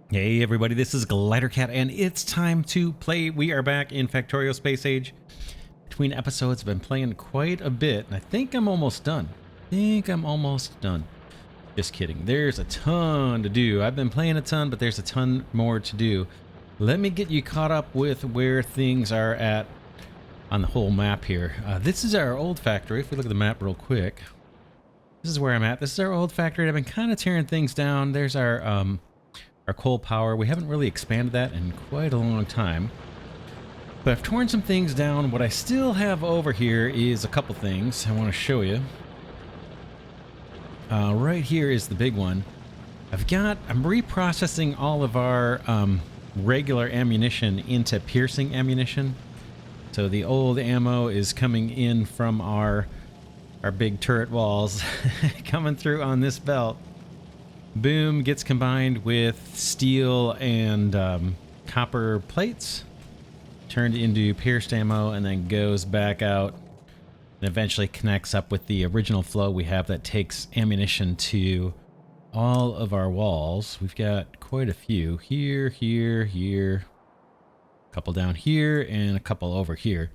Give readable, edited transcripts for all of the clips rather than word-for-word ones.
Hey everybody, this is Glidercat and it's time to play. We are back in Factorio Space Age. Between episodes, I've been playing quite a bit and I think I'm almost done. Just kidding. There's a ton to do. I've been playing a ton, but there's a ton more to do. Let me get you caught up with where things are at on the whole map here. This is our old factory. If we look at the map real quick, this is where I'm at. This is our old factory. I've been kind of tearing things down. There's our coal power. We haven't really expanded that in quite a long time. But I've torn some things down. What I still have over here is a couple things I want to show you. Right here is the big one. I'm reprocessing all of our regular ammunition into piercing ammunition. So the old ammo is coming in from our big turret walls, coming through on this belt. Boom, gets combined with steel and copper plates, turned into pierced ammo, and then goes back out and eventually connects up with the original flow we have that takes ammunition to all of our walls. We've got quite a few here, a couple down here, and a couple over here.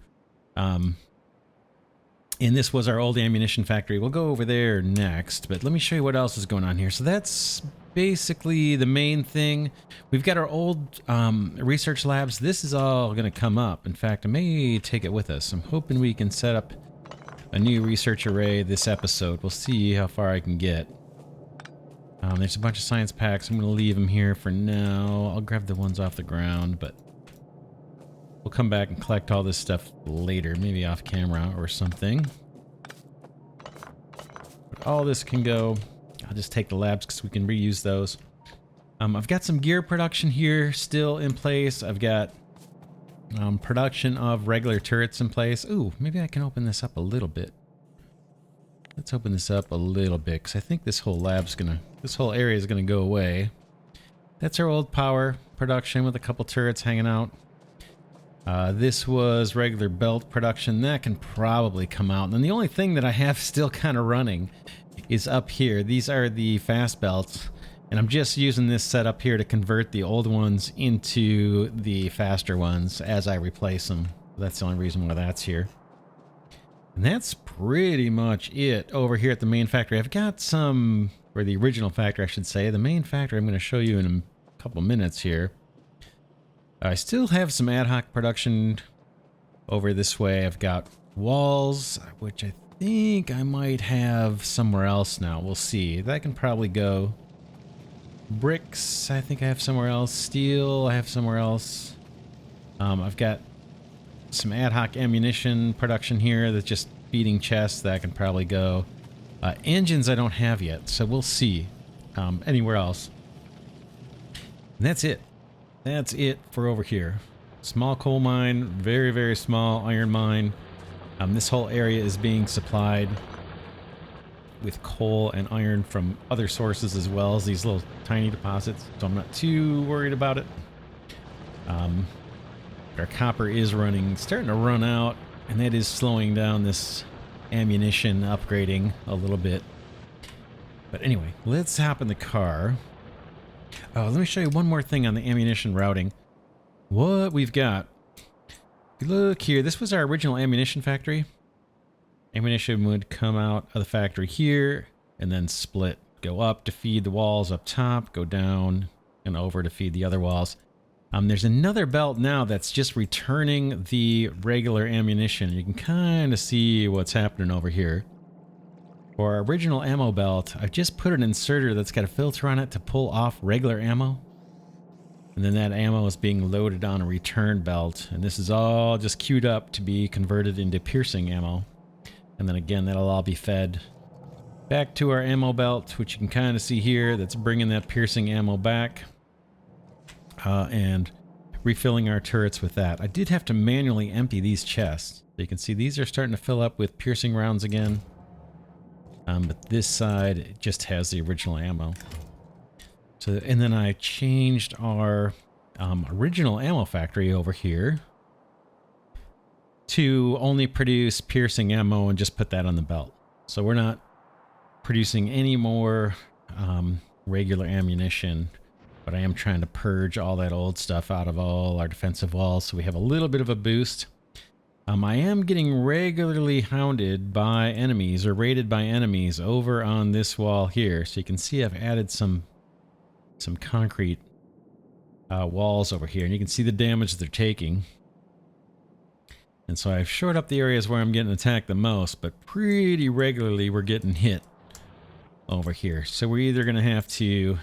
And this was our old ammunition factory. We'll go over there next, but let me show you what else is going on here. So that's basically the main thing. We've got our old research labs. This is all going to come up. In fact, I may take it with us. I'm hoping we can set up a new research array this episode. We'll see how far I can get. There's a bunch of science packs. I'm going to leave them here for now. I'll grab the ones off the ground, but we'll come back and collect all this stuff later, maybe off camera or something. But all this can go. I'll just take the labs because we can reuse those. I've got some gear production here still in place. I've got production of regular turrets in place. Ooh, maybe I can open this up a little bit. Let's open this up a little bit because I think this whole area is gonna go away. That's our old power production with a couple turrets hanging out. This was regular belt production. That can probably come out. And then the only thing that I have still kind of running is up here. These are the fast belts. And I'm just using this setup here to convert the old ones into the faster ones as I replace them. That's the only reason why that's here. And that's pretty much it over here at the main factory. I've got some, or the original factory I should say. The main factory I'm going to show you in a couple minutes here. I still have some ad hoc production over this way. I've got walls, which I think I might have somewhere else now. We'll see. That can probably go. Bricks, I think I have somewhere else. Steel, I have somewhere else. I've got some ad hoc ammunition production here that's just feeding chests. That can probably go. Engines I don't have yet, so we'll see anywhere else. And that's it. That's it for over here. Small coal mine, very, very small iron mine. This whole area is being supplied with coal and iron from other sources as well as these little tiny deposits, so I'm not too worried about it. Our copper is starting to run out, and that is slowing down this ammunition upgrading a little bit. But anyway, let's hop in the car. Oh, let me show you one more thing on the ammunition routing. What we've got. If you look here, this was our original ammunition factory. Ammunition would come out of the factory here and then split. Go up to feed the walls up top, go down and over to feed the other walls. There's another belt now that's just returning the regular ammunition. You can kind of see what's happening over here. For our original ammo belt, I've just put an inserter that's got a filter on it to pull off regular ammo. And then that ammo is being loaded on a return belt. And this is all just queued up to be converted into piercing ammo. And then again, that'll all be fed back to our ammo belt, which you can kind of see here. That's bringing that piercing ammo back. And refilling our turrets with that. I did have to manually empty these chests. So you can see these are starting to fill up with piercing rounds again. But this side, it just has the original ammo. So, and then I changed our original ammo factory over here to only produce piercing ammo and just put that on the belt. So we're not producing any more regular ammunition But I am trying to purge all that old stuff out of all our defensive walls, so we have a little bit of a boost. I am getting regularly hounded by enemies or raided by enemies over on this wall here. So you can see I've added some concrete walls over here, and you can see the damage they're taking. And so I've shored up the areas where I'm getting attacked the most, but pretty regularly we're getting hit over here. So we're either going to have to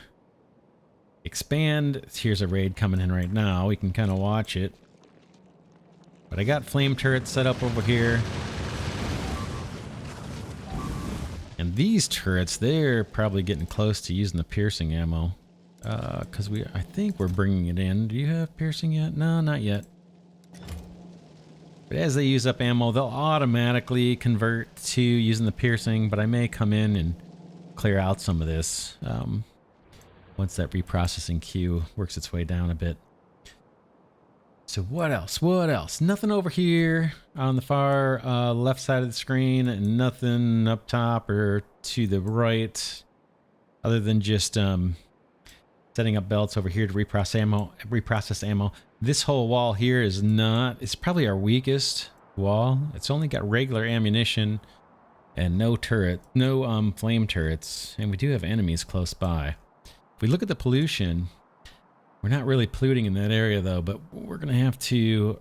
expand. Here's a raid coming in right now. We can kind of watch it. But I got flame turrets set up over here. And these turrets, they're probably getting close to using the piercing ammo. Because I think we're bringing it in. Do you have piercing yet? No, not yet. But as they use up ammo, they'll automatically convert to using the piercing. But I may come in and clear out some of this once that reprocessing queue works its way down a bit. So what else? What else? Nothing over here on the far left side of the screen, and nothing up top or to the right, other than just setting up belts over here to reprocess ammo. This whole wall here is not, it's probably our weakest wall. It's only got regular ammunition and no turret, no flame turrets, and we do have enemies close by. If we look at the pollution, we're not really polluting in that area though, but we're going to have to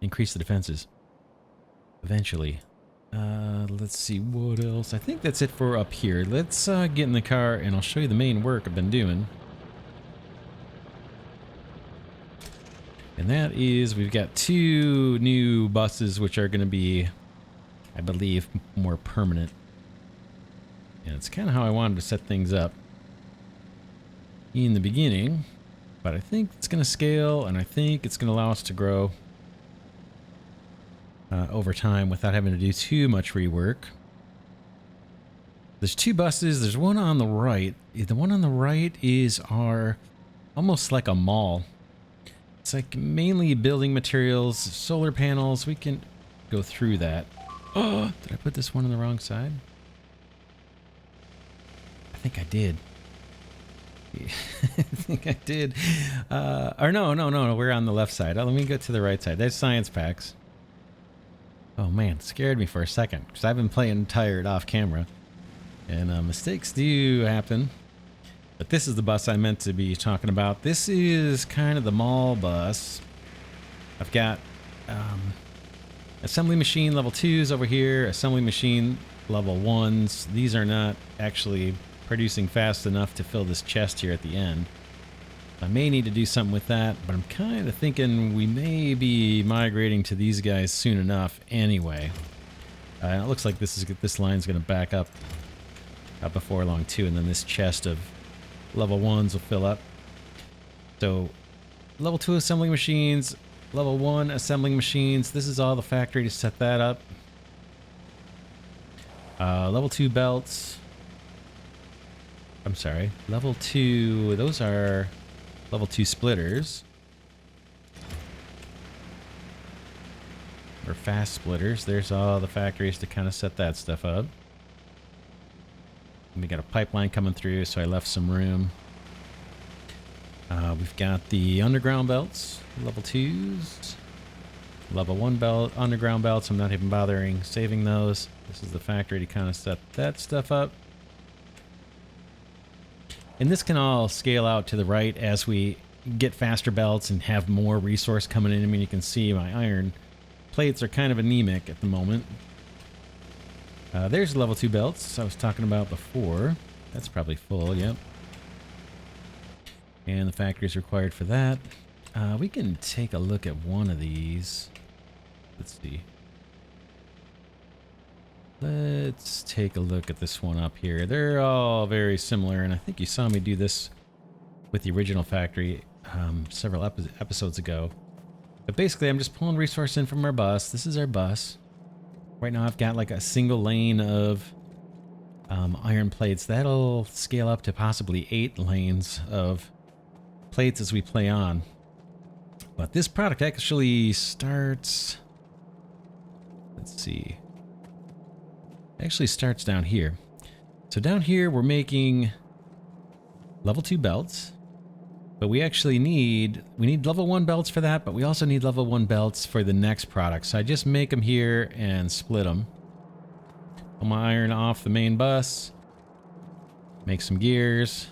increase the defenses eventually. Let's see what else. I think that's it for up here. Let's get in the car and I'll show you the main work I've been doing. And that is, we've got 2 new buses which are going to be, I believe, more permanent. And it's kind of how I wanted to set things up in the beginning. But I think it's going to scale, and I think it's going to allow us to grow over time without having to do too much rework. There's 2 buses. There's one on the right. The one on the right is our, almost like a mall. It's like mainly building materials, solar panels. We can go through that. Oh, did I put this one on the wrong side? I think I did. I think I did. Or no, we're on the left side. Let me go to the right side. There's science packs. Oh man, scared me for a second because I've been playing tired off camera, and mistakes do happen. But this is the bus I meant to be talking about. This is kind of the mall bus. I've got assembly machine level 2s over here, assembly machine level 1s. These are not actually producing fast enough to fill this chest here at the end. I may need to do something with that, but I'm kind of thinking we may be migrating to these guys soon enough anyway. It looks like this line's going to back up before long too, and then this chest of level 1s will fill up. So level 2 assembling machines, level 1 assembling machines. This is all the factory to set that up. Level 2 belts. I'm sorry, level 2, those are level 2 splitters. Or fast splitters. There's all the factories to kind of set that stuff up. And we got a pipeline coming through, so I left some room. We've got the underground belts, level 2s. Level 1 belt, underground belts, I'm not even bothering saving those. This is the factory to kind of set that stuff up. And this can all scale out to the right as we get faster belts and have more resource coming in. I mean, you can see my iron plates are kind of anemic at the moment. There's level 2 belts I was talking about before. That's probably full, yep. And the factory is required for that. We can take a look at one of these. Let's see. Let's take a look at this one up here. They're all very similar, and I think you saw me do this with the original factory several episodes ago. But basically, I'm just pulling resource in from our bus. This is our bus. Right now, I've got like a single lane of iron plates. That'll scale up to possibly 8 lanes of plates as we play on. But this product actually starts... Let's see. Actually starts down here. So down here we're making level 2 belts. But we actually need level 1 belts for that, but we also need level 1 belts for the next product. So I just make them here and split them. Pull my iron off the main bus. Make some gears.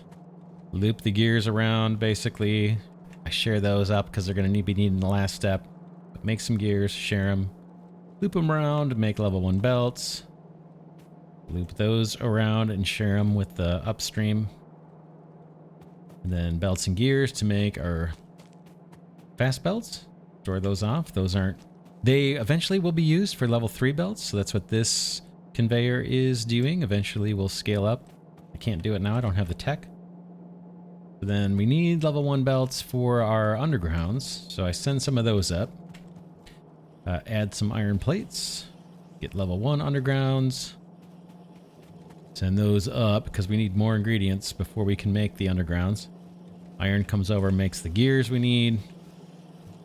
Loop the gears around, basically. I share those up because they're going to be needing the last step. But make some gears, share them. Loop them around, make level 1 belts. Loop those around and share them with the upstream. And then belts and gears to make our fast belts. Store those off. Those aren't... They eventually will be used for level 3 belts. So that's what this conveyor is doing. Eventually we'll scale up. I can't do it now. I don't have the tech. But then we need level 1 belts for our undergrounds. So I send some of those up. Add some iron plates. Get level 1 undergrounds. Send those up because we need more ingredients before we can make the undergrounds. Iron comes over, makes the gears we need.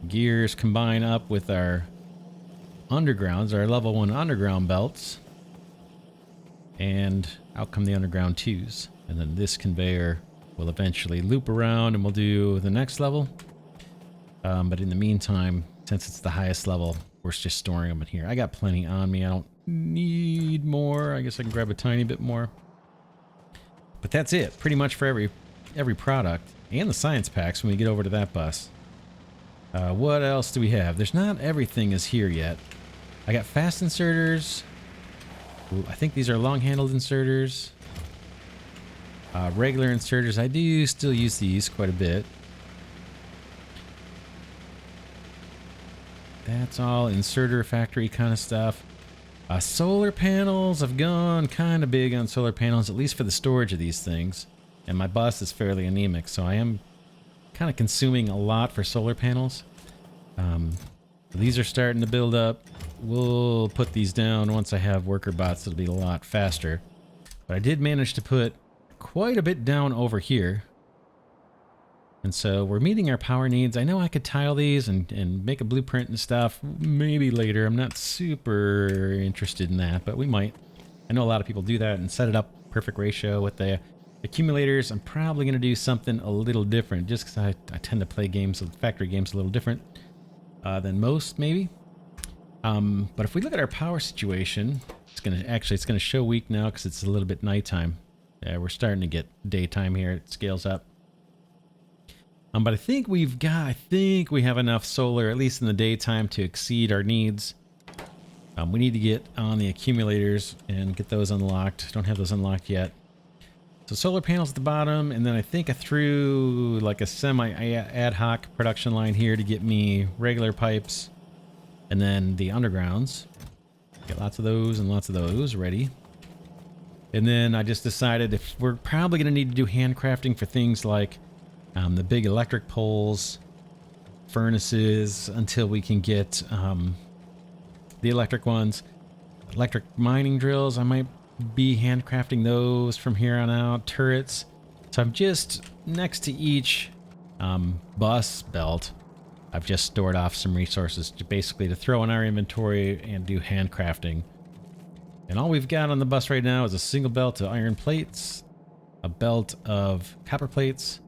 Gears combine up with our undergrounds, our level 1 underground belts. And out come the underground 2s. And then this conveyor will eventually loop around and we'll do the next level. But in the meantime, since it's the highest level, we're just storing them in here. I got plenty on me. I don't need more. I guess I can grab a tiny bit more. But that's it, pretty much for every product. And the science packs when we get over to that bus. What else do we have? There's not everything is here yet. I got fast inserters. Ooh, I think these are long-handled inserters. Regular inserters. I do still use these quite a bit. That's all inserter factory kind of stuff. Solar panels. I've gone kind of big on solar panels, at least for the storage of these things. And my bus is fairly anemic, so I am kind of consuming a lot for solar panels. These are starting to build up. We'll put these down once I have worker bots. It'll be a lot faster. But I did manage to put quite a bit down over here. And so we're meeting our power needs. I know I could tile these and make a blueprint and stuff. Maybe later. I'm not super interested in that, but we might. I know a lot of people do that and set it up perfect ratio with the accumulators. I'm probably going to do something a little different just because I tend to play games, factory games, a little different than most, maybe. But if we look at our power situation, it's going to show weak now because it's a little bit nighttime. We're starting to get daytime here. It scales up. But I think we have enough solar, at least in the daytime, to exceed our needs. We need to get on the accumulators and get those unlocked. Don't have those unlocked yet. So solar panels at the bottom, and then I think I threw like a semi ad hoc production line here to get me regular pipes, and then the undergrounds. Get lots of those and lots of those ready. And then I just decided if we're probably going to need to do handcrafting for things like the big electric poles, furnaces, until we can get the electric ones. Electric mining drills, I might be handcrafting those from here on out. Turrets. So I'm just next to each bus belt. I've just stored off some resources basically to throw in our inventory and do handcrafting. And all we've got on the bus right now is a single belt of iron plates, a belt of copper plates.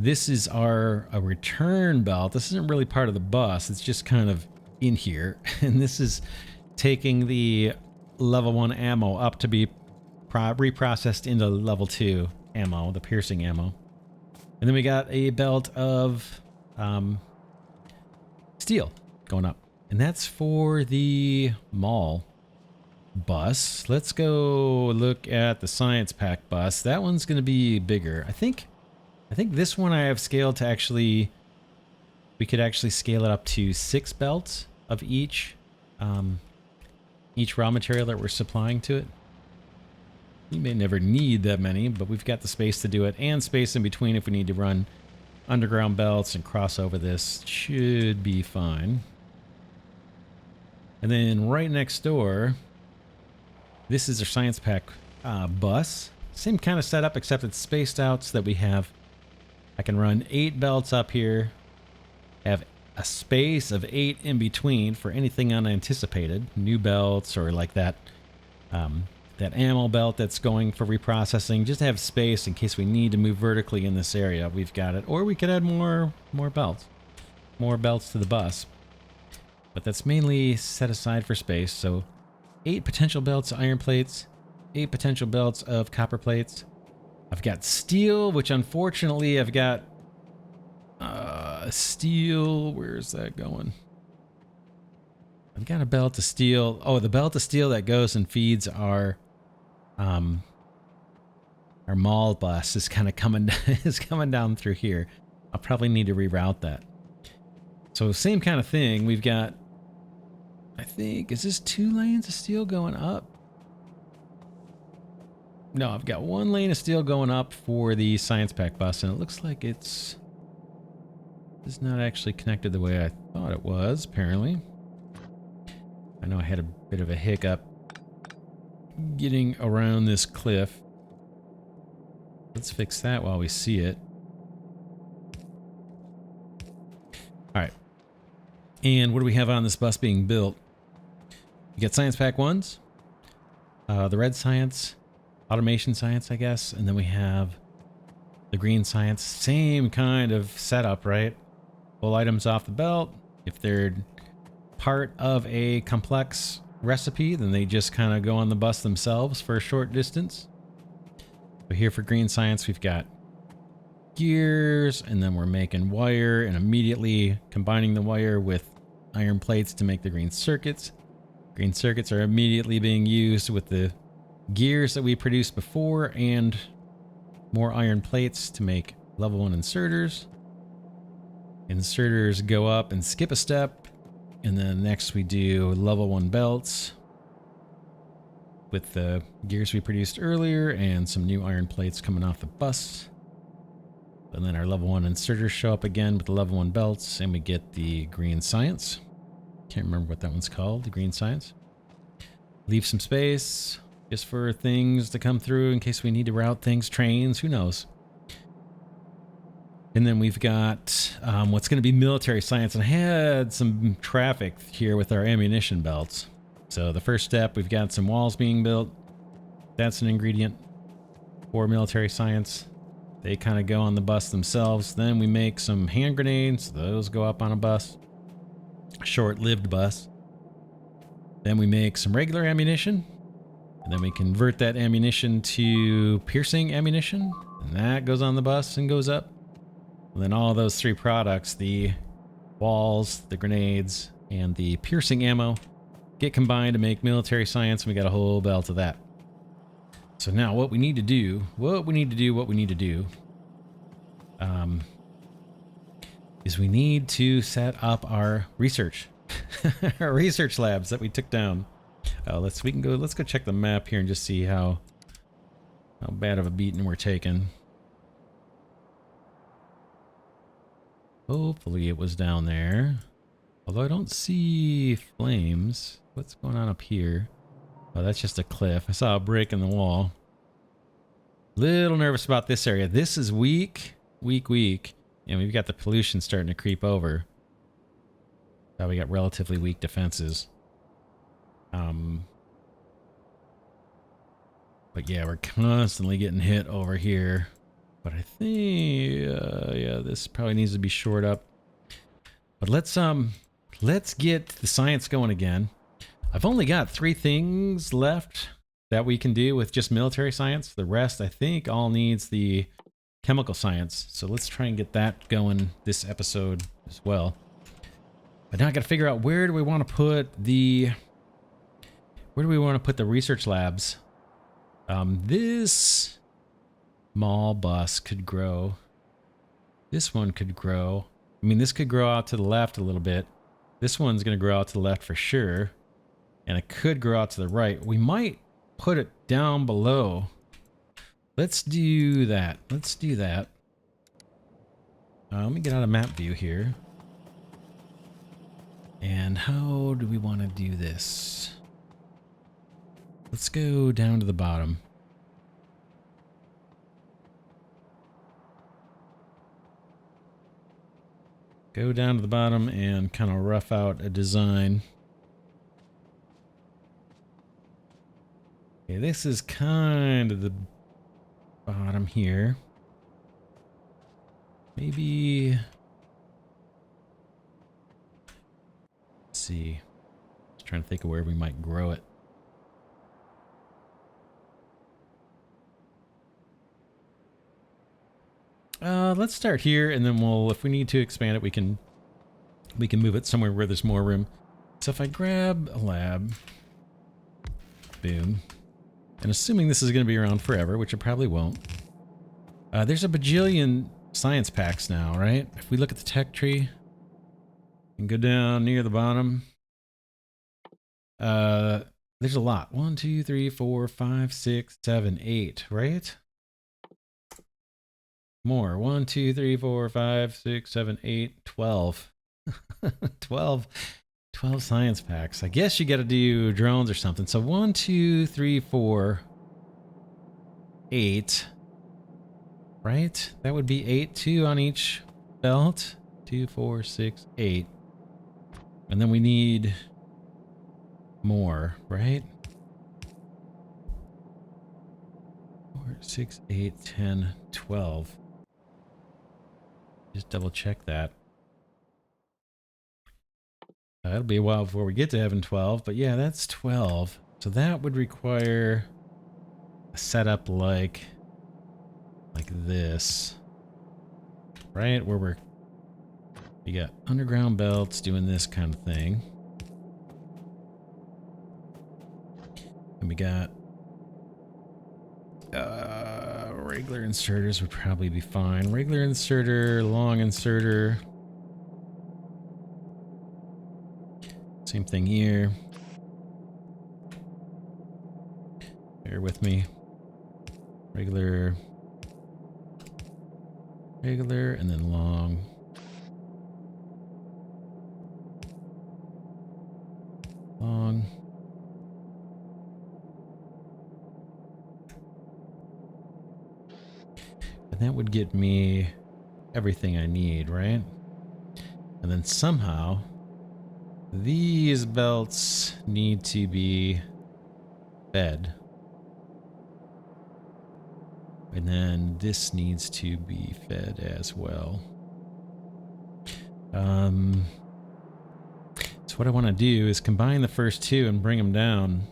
This is a return belt. This isn't really part of the bus. It's just kind of in here. And this is taking the level 1 ammo up to be reprocessed into level 2 ammo, the piercing ammo. And then we got a belt of steel going up. And that's for the mall bus. Let's go look at the science pack bus. That one's going to be bigger. I think this one I have scaled to actually, we could actually scale it up to 6 belts of each raw material that we're supplying to it. You may never need that many, but we've got the space to do it, and space in between if we need to run underground belts and cross over this. Should be fine. And then right next door, this is our science pack bus. Same kind of setup, except it's spaced out so that we have, I can run 8 belts up here, have a space of 8 in between for anything unanticipated, new belts or like that that ammo belt that's going for reprocessing, just to have space in case we need to move vertically in this area. We've got it. Or we could add more belts. More belts to the bus. But that's mainly set aside for space. So 8 potential belts of iron plates, 8 potential belts of copper plates. I've got steel, which unfortunately I've got steel. Where's that going? I've got a belt of steel. Oh, the belt of steel that goes and feeds our mall bus is kind of coming down through here. I'll probably need to reroute that. So same kind of thing. We've got, I think, is this 2 lanes of steel going up? No, I've got 1 lane of steel going up for the science pack bus, and it looks like it's not actually connected the way I thought it was, apparently. I know I had a bit of a hiccup getting around this cliff. Let's fix that while we see it. All right. And what do we have on this bus being built? You get science pack 1s, the red science, automation science, I guess, and then we have the green science. Same kind of setup, right? Pull items off the belt. If they're part of a complex recipe, then they just kind of go on the bus themselves for a short distance. So here for green science, we've got gears, and then we're making wire and immediately combining the wire with iron plates to make the green circuits. Green circuits are immediately being used with the gears that we produced before and more iron plates to make level 1 inserters. Inserters go up and skip a step, and then next we do level 1 belts with the gears we produced earlier and some new iron plates coming off the bus. And then our level 1 inserters show up again with the level 1 belts, and we get the green science. Can't remember what that one's called, the green science. Leave some space just for things to come through in case we need to route things, trains, who knows. And then we've got what's going to be military science, and I had some traffic here with our ammunition belts. So the first step, we've got some walls being built. That's an ingredient for military science. They kind of go on the bus themselves. Then we make some hand grenades. Those go up on a bus. A short-lived bus. Then we make some regular ammunition. And then we convert that ammunition to piercing ammunition. And that goes on the bus and goes up. And then all those 3 products, the walls, the grenades, and the piercing ammo, get combined to make military science, and we got a whole belt of that. So now what we need to do is we need to set up our research, our research labs that we took down. Let's go check the map here and just see how bad of a beating we're taking. Hopefully it was down there. Although I don't see flames. What's going on up here? Oh, that's just a cliff. I saw a break in the wall. Little nervous about this area. This is weak. And we've got the pollution starting to creep over. We got relatively weak defenses. But yeah, we're constantly getting hit over here. But I think, yeah, this probably needs to be shored up. But let's get the science going again. I've only got 3 things left that we can do with just military science. The rest, I think, all needs the chemical science. So let's try and get that going this episode as well. But now I got to figure out where do we want to put the research labs. This mall bus could grow. This one could grow. I mean, this could grow out to the left a little bit. This one's going to grow out to the left for sure. And it could grow out to the right. We might put it down below. Let's do that. Let me get out of map view here. And how do we want to do this? Let's go down to the bottom. Go down to the bottom and kind of rough out a design. Okay, this is kind of the bottom here. Maybe... Let's see. Just trying to think of where we might grow it. Let's start here, and then we'll, if we need to expand it, we can move it somewhere where there's more room. So if I grab a lab, boom, and assuming this is going to be around forever, which it probably won't, there's a bajillion science packs now, right? If we look at the tech tree and go down near the bottom, there's a lot. 1, 2, 3, 4, 5, 6, 7, 8, right? More. 1, 2, 3, 4, 5, 6, 7, 8, 12. 12 science packs. I guess you got to do drones or something. So 1, 2, 3, 4, 8. Right? That would be 8, 2 on each belt. 2, 4, 6, 8. And then we need more, right? 4, 6, 8, 10, 12. Just double check that. It'll be a while before we get to having 12, but yeah, that's 12. So that would require a setup like this, right? Where we got underground belts doing this kind of thing. And we got regular inserters would probably be fine. Regular inserter, long inserter. Same thing here. Bear with me. Regular, and then long. Long. And that would get me everything I need, right? And then somehow these belts need to be fed. And then this needs to be fed as well. So what I want to do is combine the first two and bring them down.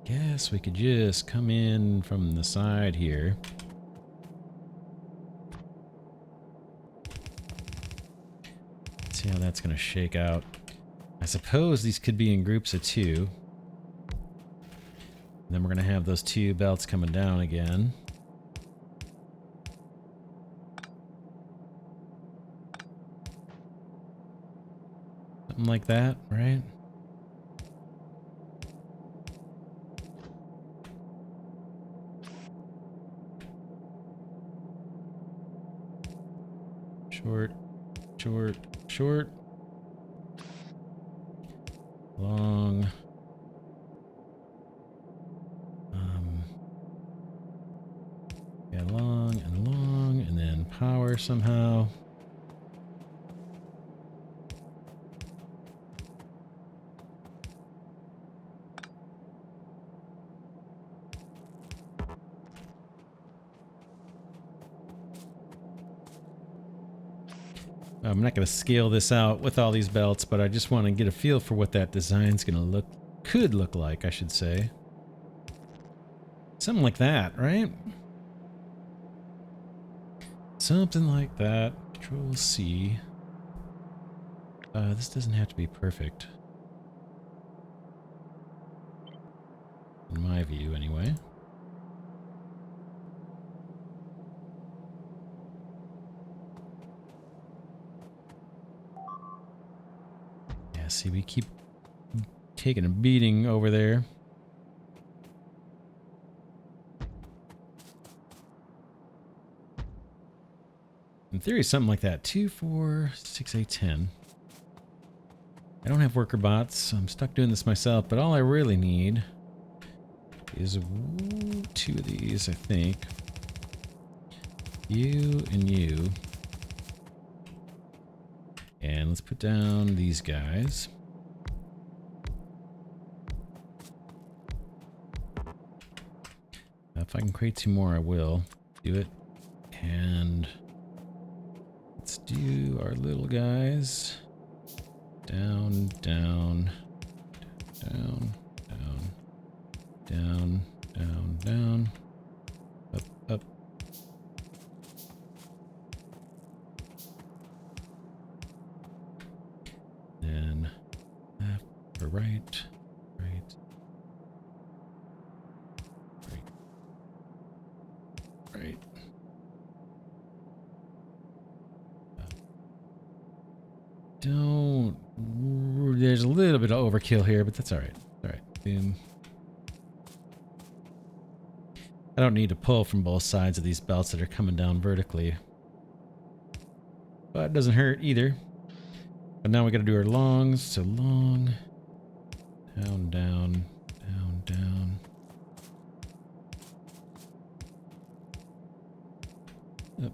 Guess we could just come in from the side here. See how that's going to shake out. I suppose these could be in groups of 2. And then we're going to have those 2 belts coming down again. Something like that, right? Short, short, short. Long. Yeah, long, and then power somehow. I'm not going to scale this out with all these belts, but I just want to get a feel for what that design's going to could look like, I should say. Something like that, right? Something like that. Control C. This doesn't have to be perfect. In my view, anyway. Yeah, see, we keep taking a beating over there. In theory, something like that. 2, 4, 6, 8, 10. I don't have worker bots, so I'm stuck doing this myself, but all I really need is 2 of these, I think. You and you. And let's put down these guys. If I can create 2 more, I will do it. And let's do our little guys. Down, down, down, down, down, down, down, up, up. Then left or right, right, right, right. Don't. There's a little bit of overkill here, but that's all right. All right. Boom. I don't need to pull from both sides of these belts that are coming down vertically, but it doesn't hurt either. But now we got to do our longs. So long, down, down, down, down. Up.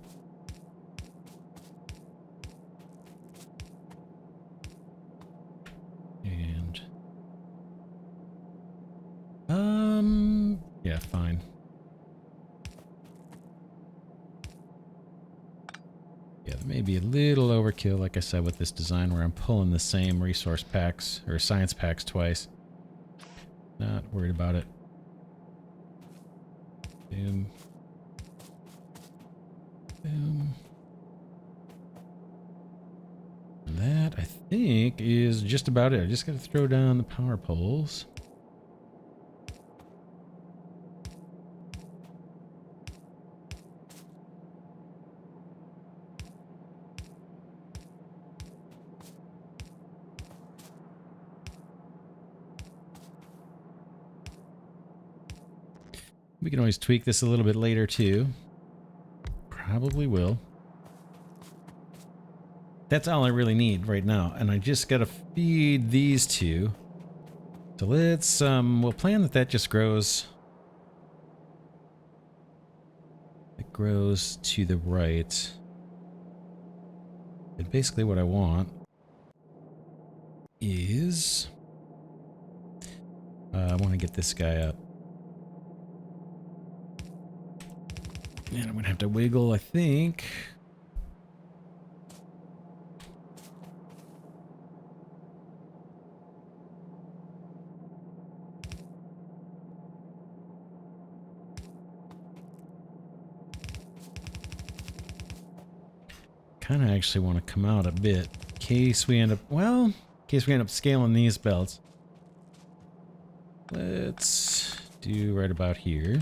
And yeah, fine. Yeah, there may be a little overkill, like I said, with this design where I'm pulling the same resource packs or science packs twice. Not worried about it. Boom. Boom. And that, I think, is just about it. I just got to throw down the power poles. We can always tweak this a little bit later too. Probably will. That's all I really need right now. And I just got to feed these two. So let's, we'll plan that that just grows. It grows to the right. And basically what I want is, I want to get this guy up. And I'm going to have to wiggle, I think. Kind of actually want to come out a bit in case we end up, well, in case we end up scaling these belts. Let's do right about here.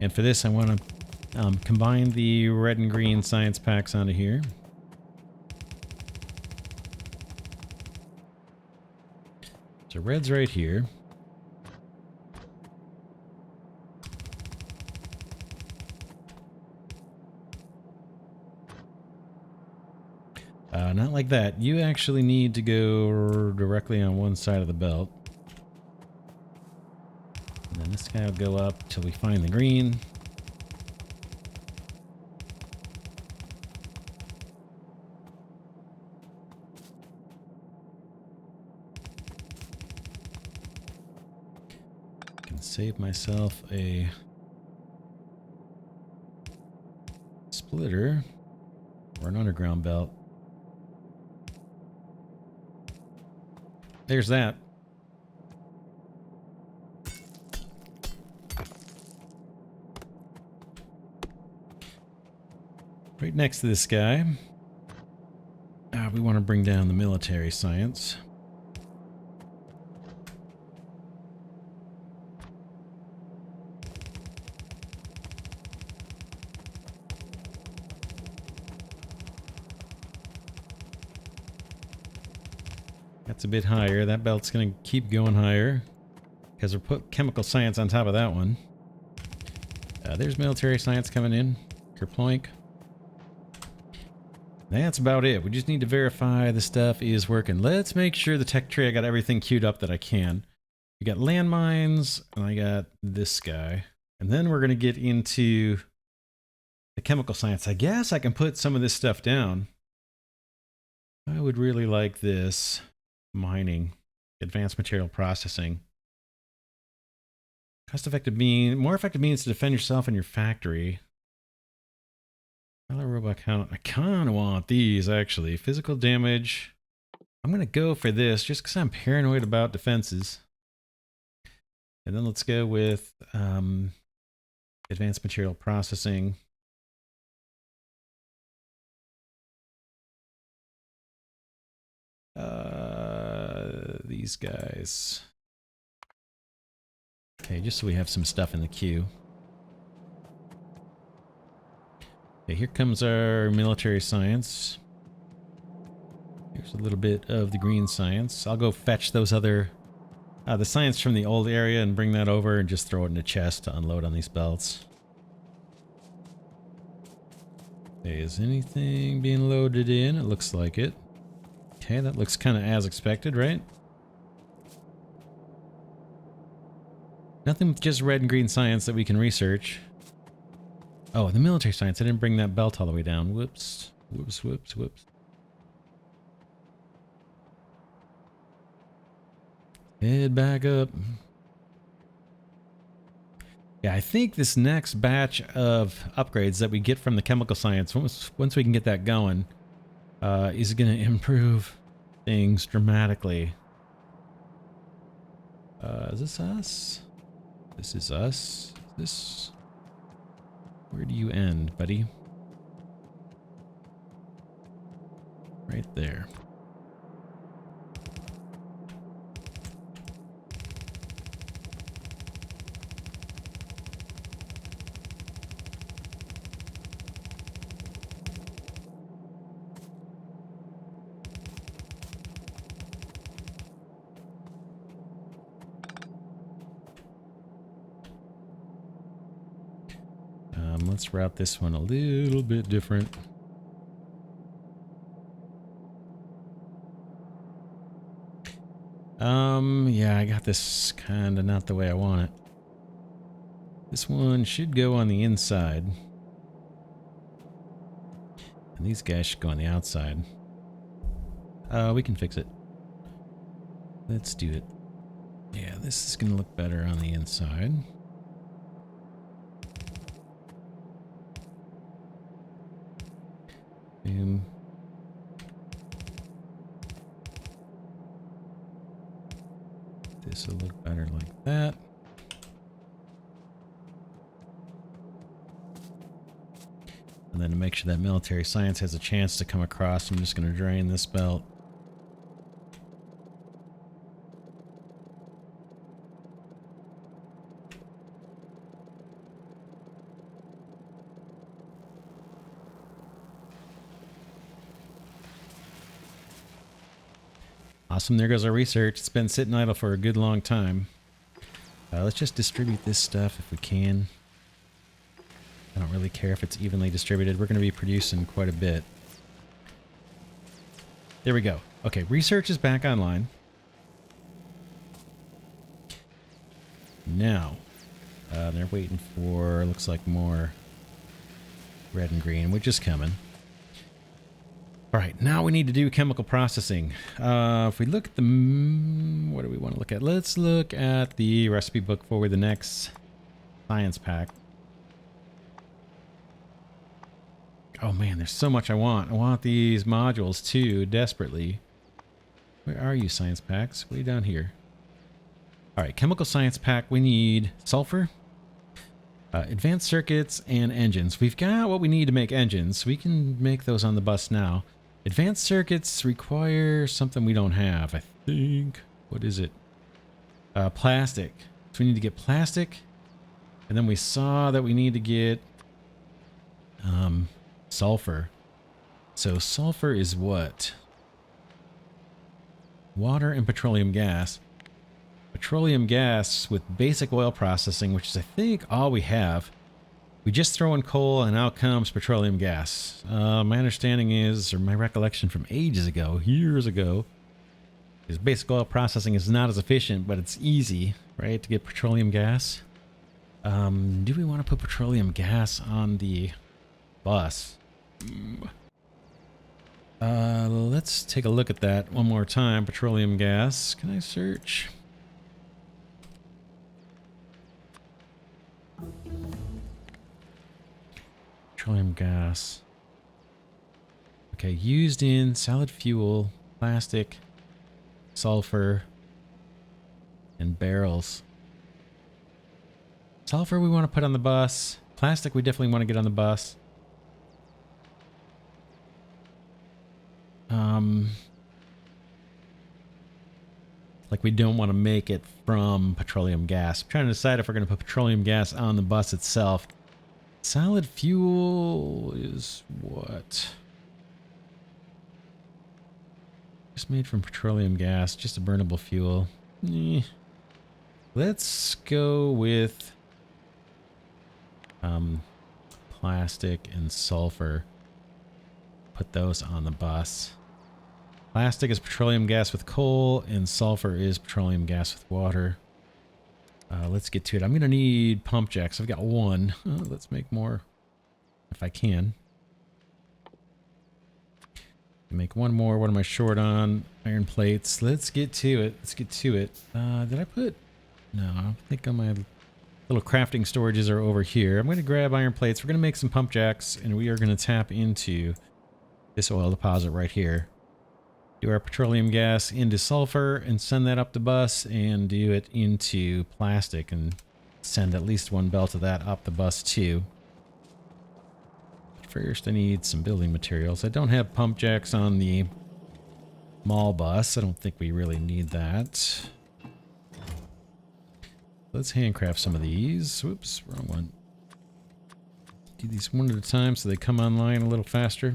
And for this, I want to combine the red and green science packs onto here. So red's right here. Not like that. You actually need to go directly on one side of the belt. And then this guy will go up till we find the green. I can save myself a splitter or an underground belt. There's that. Right next to this guy, we want to bring down the military science. That's a bit higher. That belt's going to keep going higher because we're put chemical science on top of that one. There's military science coming in. Kerploink. That's about it. We just need to verify the stuff is working. Let's make sure the tech tree, I got everything queued up that I can. We got landmines, and I got this guy. And then we're going to get into the chemical science. I guess I can put some of this stuff down. I would really like this. mining, advanced material processing. Cost-effective means, more effective means to defend yourself and your factory. Dollar robot count. I kind of want these actually. Physical damage. I'm gonna go for this just because I'm paranoid about defenses. And then let's go with advanced material processing. These guys. Okay, just so we have some stuff in the queue. Okay, here comes our military science. Here's a little bit of the green science. I'll go fetch those other, the science from the old area and bring that over and just throw it in a chest to unload on these belts. Okay, is anything being loaded in? It looks like it. Okay, that looks kind of as expected, right? Nothing with just red and green science that we can research. Oh, the military science. I didn't bring that belt all the way down. Whoops. Whoops, whoops, whoops. Head back up. Yeah, I think this next batch of upgrades that we get from the chemical science, once we can get that going, is going to improve things dramatically. Is this us? This is us. This... Where do you end, buddy? Right there. Let's route this one a little bit different. Yeah, I got this kind of not the way I want it. This one should go on the inside. And these guys should go on the outside. We can fix it. Let's do it. Yeah, this is going to look better on the inside. Boom. This will look better like that. And then to make sure that military science has a chance to come across, I'm just going to drain this belt. Awesome, there goes our research. It's been sitting idle for a good long time. Let's just distribute this stuff if we can. I don't really care if it's evenly distributed. We're going to be producing quite a bit. There we go. Okay, research is back online. Now, they're waiting for, looks like more red and green, which is coming. All right, now we need to do chemical processing. If we look at the... what do we want to look at? Let's look at the recipe book for the next science pack. Oh man, there's so much I want. I want these modules too, desperately. Where are you, science packs? Way down here. All right, chemical science pack. We need sulfur, advanced circuits, and engines. We've got what we need to make engines. We can make those on the bus now. Advanced circuits require something we don't have, I think. What is it? Plastic. So we need to get plastic. And then we saw that we need to get sulfur. So sulfur is what? Water and petroleum gas. Petroleum gas with basic oil processing, which is I think all we have. We just throw in coal and out comes petroleum gas. My understanding is, or my recollection from ages ago, years ago, is basic oil processing is not as efficient, but it's easy, right, to get petroleum gas. Do we want to put petroleum gas on the bus? Let's take a look at that one more time. Petroleum gas. Can I search? Petroleum gas. Okay, used in solid fuel, plastic, sulfur, and barrels. Sulfur we want to put on the bus. Plastic we definitely want to get on the bus. Like we don't want to make it from petroleum gas. I'm trying to decide if we're going to put petroleum gas on the bus itself. Solid fuel is what? Just made from petroleum gas, just a burnable fuel. Let's go with plastic and sulfur. Put those on the bus. Plastic is petroleum gas with coal, and sulfur is petroleum gas with water. Let's get to it. I'm going to need pump jacks. I've got one. Let's make more if I can. Make one more. What am I short on? Iron plates. Let's get to it. Let's get to it. Did I put... No, I think on my little crafting storages are over here. I'm going to grab iron plates. We're going to make some pump jacks, and we are going to tap into this oil deposit right here. Do our petroleum gas into sulfur and send that up the bus, and do it into plastic and send at least one belt of that up the bus too. First I need some building materials. I don't have pump jacks on the mall bus. I don't think we really need that. Let's handcraft some of these. Whoops, wrong one. Do these one at a time so they come online a little faster.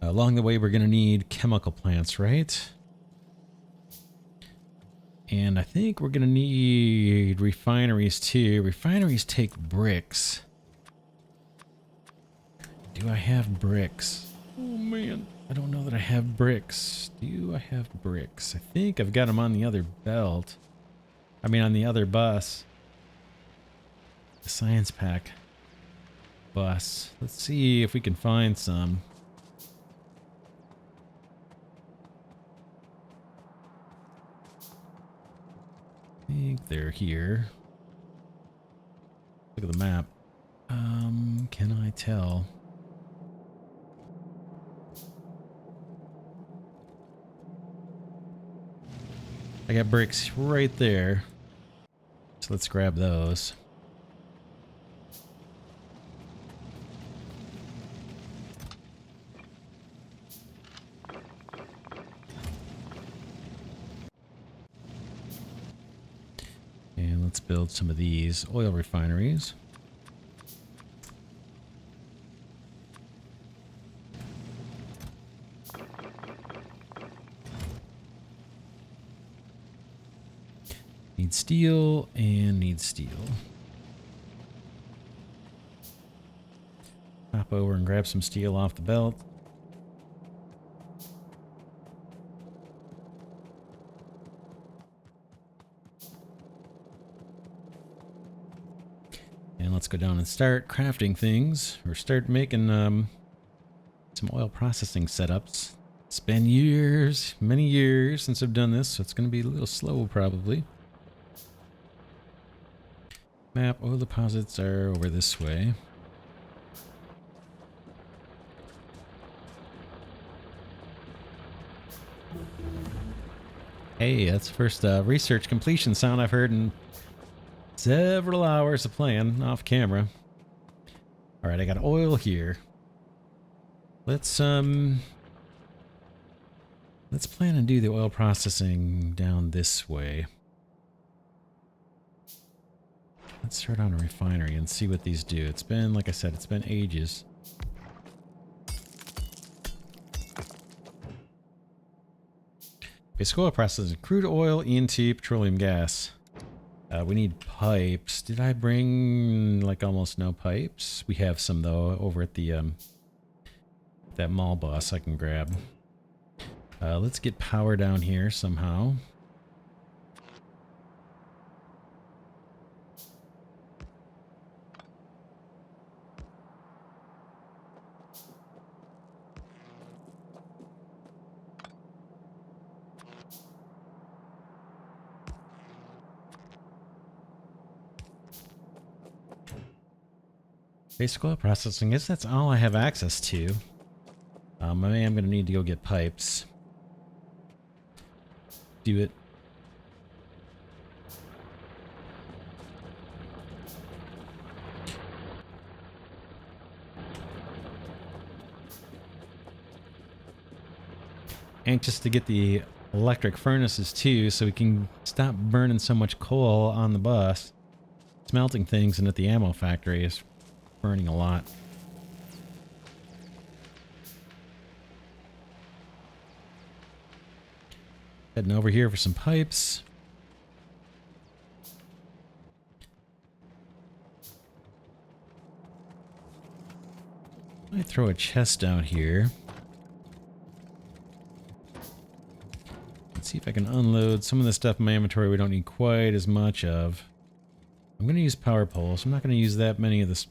Along the way, we're going to need chemical plants, right? And I think we're going to need refineries too. Refineries take bricks. Do I have bricks? Oh man, I don't know that I have bricks. Do I have bricks? I think I've got them on the other belt. I mean on the other bus. The science pack bus. Let's see if we can find some. I think they're here. Look at the map. Can I tell? I got bricks right there. So let's grab those. And let's build some of these oil refineries. Need steel and need steel. Hop over and grab some steel off the belt. And let's go down and start crafting things, or start making some oil processing setups. It's been years, many years since I've done this, so it's going to be a little slow probably. Map, oil deposits are over this way. Hey, that's the first research completion sound I've heard in several hours of playing off camera. All right, I got oil here. Let's plan and do the oil processing down this way. Let's start on a refinery and see what these do. It's been, like I said, it's been ages. Basic oil processing, crude oil into petroleum gas. We need pipes. Did I bring like almost no pipes? We have some though over at the that mall bus I can grab. Let's get power down here somehow. Basic oil processing. I guess that's all I have access to. I am going to need to go get pipes. Do it. Anxious to get the electric furnaces too, so we can stop burning so much coal on the bus. Smelting things and at the ammo factory is burning a lot. Heading over here for some pipes. I might throw a chest down here. Let's see if I can unload some of the stuff in my inventory we don't need quite as much of. I'm going to use power poles. I'm not going to use that many of the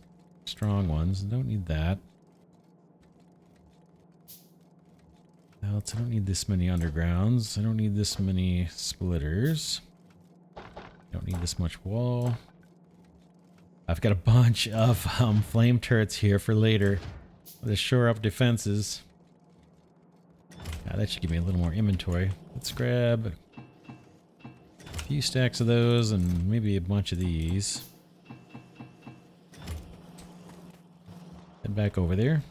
strong ones. I don't need that. Else, I don't need this many undergrounds. I don't need this many splitters. I don't need this much wall. I've got a bunch of flame turrets here for later to shore up defenses. That should give me a little more inventory. Let's grab a few stacks of those and maybe a bunch of these. Head back over there.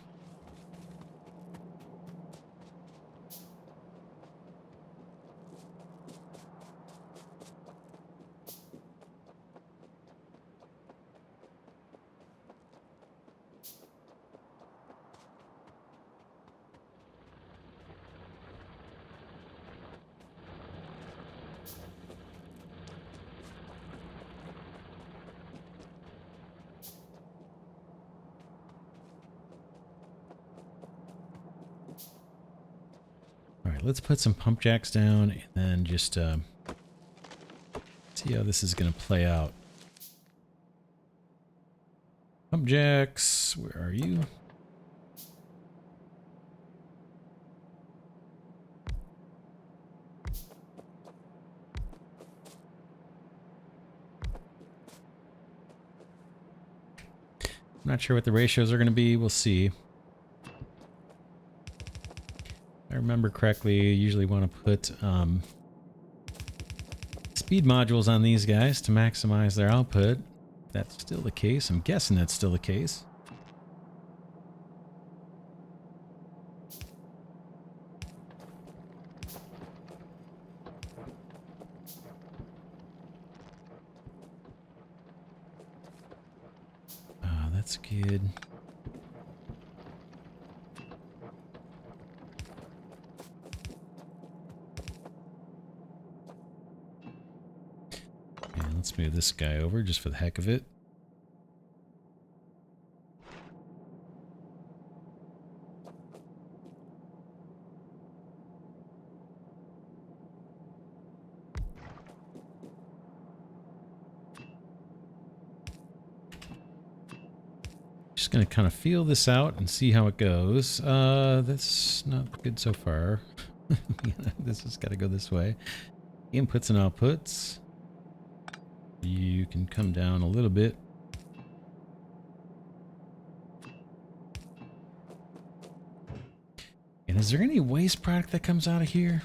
Let's put some pump jacks down and then just see how this is going to play out. Pump jacks, where are you? I'm not sure what the ratios are going to be. We'll see. If I remember correctly, you usually want to put speed modules on these guys to maximize their output. If that's still the case. I'm guessing that's still the case. Ah, that's good. Let's move this guy over just for the heck of it. Just gonna kind of feel this out and see how it goes. That's not good so far. This has got to go this way. Inputs and outputs. You can come down a little bit. And is there any waste product that comes out of here?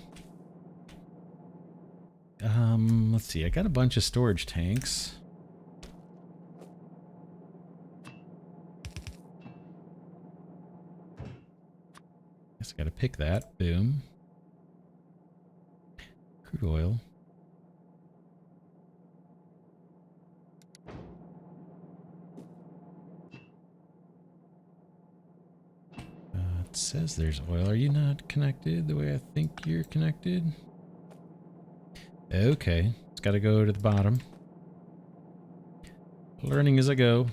Let's see. I got a bunch of storage tanks. Guess I gotta pick that. Boom. Crude oil. It says there's oil. Are you not connected the way I think you're connected? Okay. It's got to go to the bottom. Learning as I go.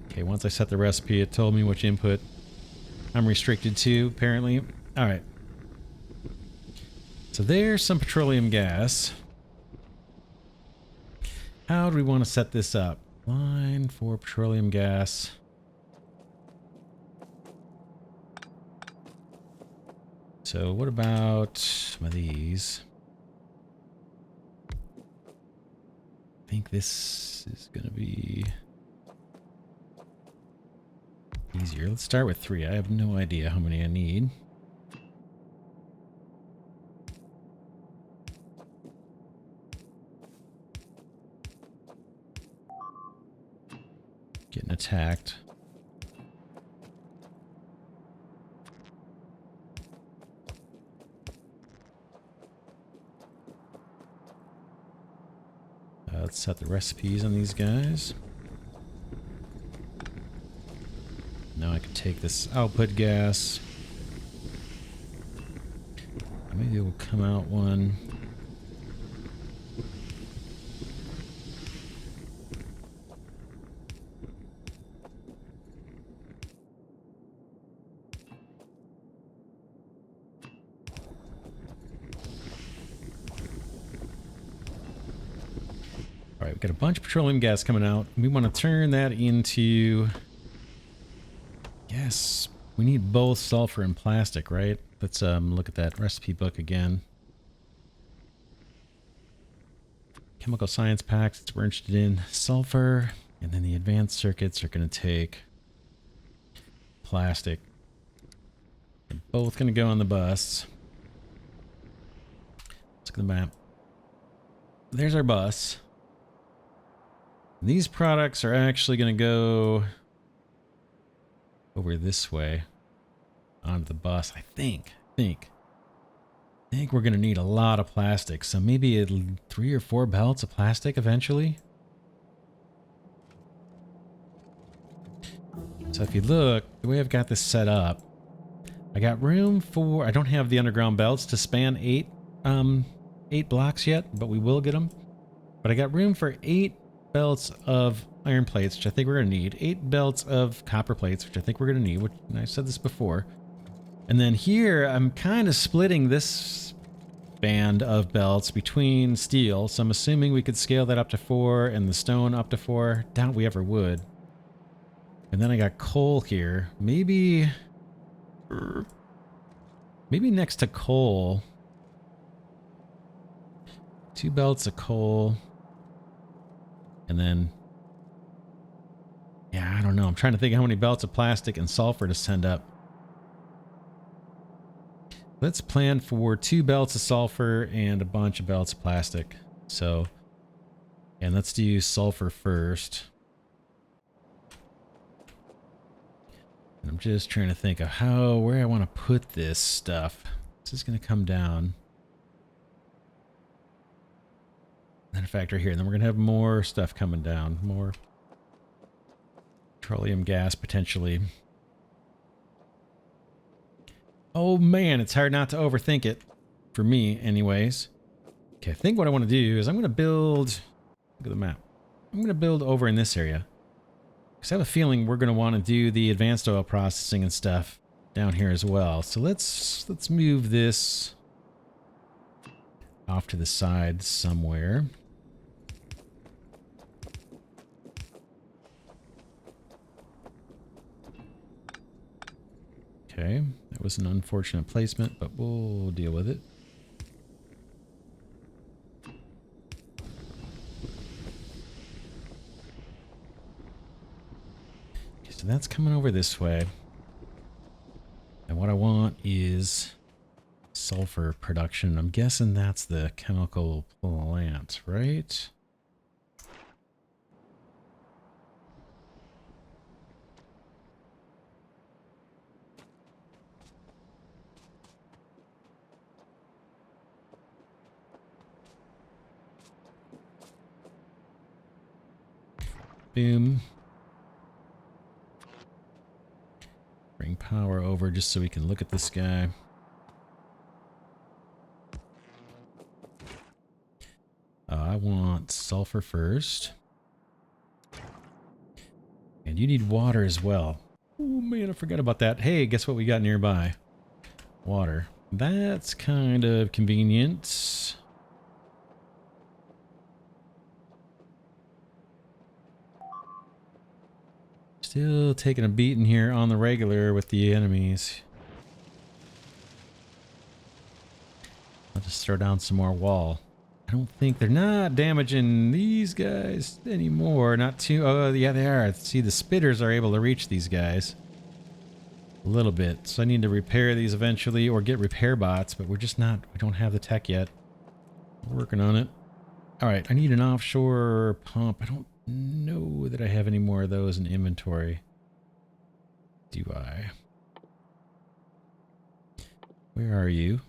Okay, once I set the recipe, it told me which input I'm restricted to, apparently. All right. So there's some petroleum gas. How do we want to set this up? Line for petroleum gas. So what about some of these? think this is going to be easier. Let's start with 3. I have no idea how many I need. Getting attacked. Let's set the recipes on these guys. Now I can take this output gas. Maybe it will come out one. All right, we've got a bunch of petroleum gas coming out. We want to turn that into... Yes, we need both sulfur and plastic, right? Let's look at that recipe book again. Chemical science packs, we're interested in sulfur, and then the advanced circuits are going to take plastic. They're both going to go on the bus. Let's look at the map. There's our bus. These products are actually going to go over this way onto the bus. I think we're going to need a lot of plastic. So maybe 3 or 4 belts of plastic eventually. So if you look, the way I've got this set up, I got room for, I don't have the underground belts to span 8 blocks yet, but we will get them. But I got room for 8 belts of iron plates, which I think we're going to need. 8 belts of copper plates, which I think we're going to need, which, and I said this before. And then here, I'm kind of splitting this band of belts between steel, so I'm assuming we could scale that up to 4 and the stone up to 4. Doubt we ever would. And then I got coal here. Maybe next to coal, 2 belts of coal. And then, yeah, I don't know. I'm trying to think how many belts of plastic and sulfur to send up. Let's plan for 2 belts of sulfur and a bunch of belts of plastic. So, and let's do sulfur first. And I'm just trying to think of where I want to put this stuff. This is going to come down. Then a factor here, and then we're gonna have more stuff coming down, more petroleum gas potentially. Oh man, it's hard not to overthink it, for me anyways. Okay, I think what I want to do is I'm gonna build, look at the map, I'm gonna build over in this area, because I have a feeling we're gonna want to do the advanced oil processing and stuff down here as well. So let's move this off to the side somewhere. Okay, that was an unfortunate placement, but we'll deal with it. Okay, so that's coming over this way. And what I want is sulfur production. I'm guessing that's the chemical plant, right? Boom. Bring power over just so we can look at this guy. I want sulfur first. And you need water as well. Oh man, I forgot about that. Hey, guess what we got nearby? Water. That's kind of convenient. Still taking a beating here on the regular with the enemies. I'll just throw down some more wall. I don't think they're not damaging these guys anymore. Not too. Oh, yeah, they are. See, the spitters are able to reach these guys a little bit. So I need to repair these eventually or get repair bots, but we're just not. We don't have the tech yet. We're working on it. All right, I need an offshore pump. I don't know that I have any more of those in inventory. Do I? Where are you?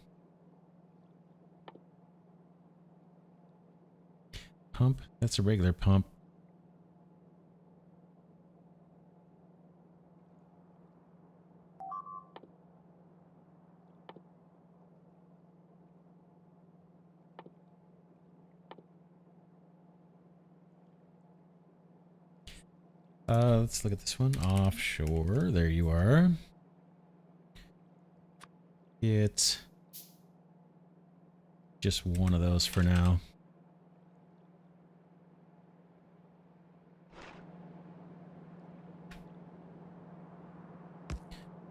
Pump? That's a regular pump. Let's look at this one. Offshore. There you are. It's just one of those for now.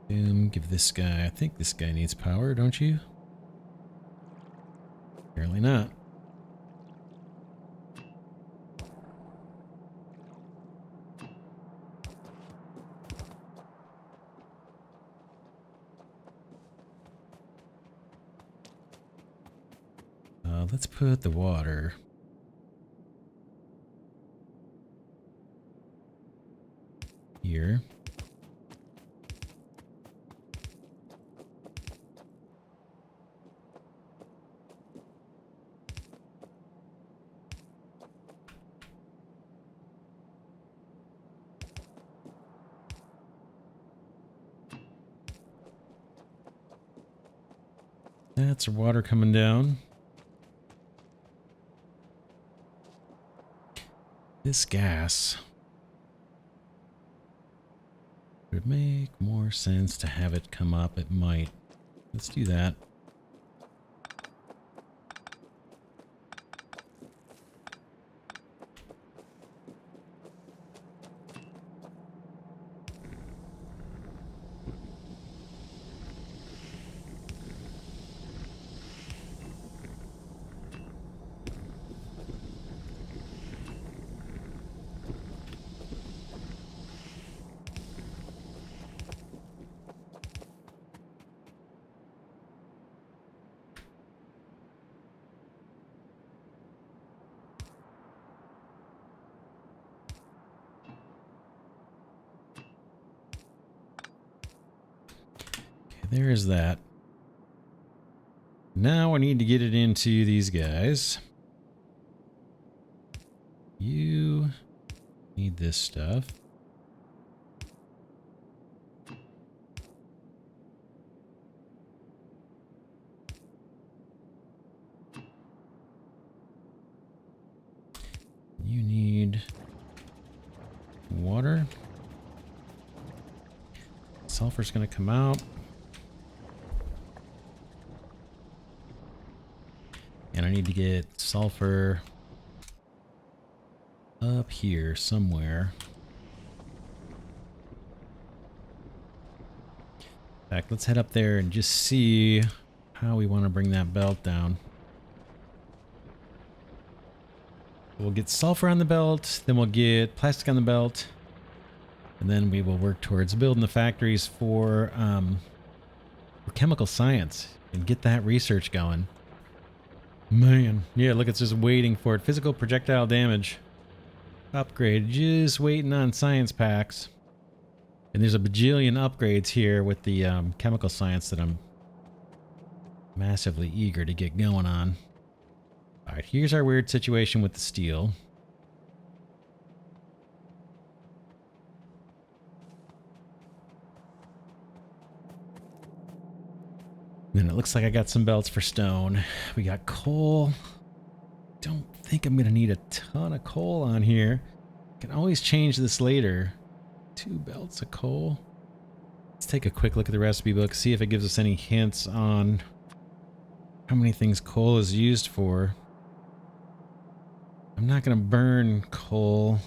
Boom. Give this guy. I think this guy needs power, don't you? Apparently not. Let's put the water here. That's water coming down. This gas. Would it make more sense to have it come up? It might. Let's do that. There is that. Now I need to get it into these guys. You need this stuff. You need water. Sulfur's going to come out. And I need to get sulfur up here somewhere. In fact, let's head up there and just see how we want to bring that belt down. We'll get sulfur on the belt, then we'll get plastic on the belt, and then we will work towards building the factories for chemical science and get that research going. Man, yeah, look, it's just waiting for it. Physical projectile damage upgrade, just waiting on science packs. And there's a bajillion upgrades here with the chemical science that I'm massively eager to get going on. All right, here's our weird situation with the steel. And it looks like I got some belts for stone. We got coal. Don't think I'm going to need a ton of coal on here. Can always change this later. 2 belts of coal. Let's take a quick look at the recipe book, see if it gives us any hints on how many things coal is used for. I'm not going to burn coal.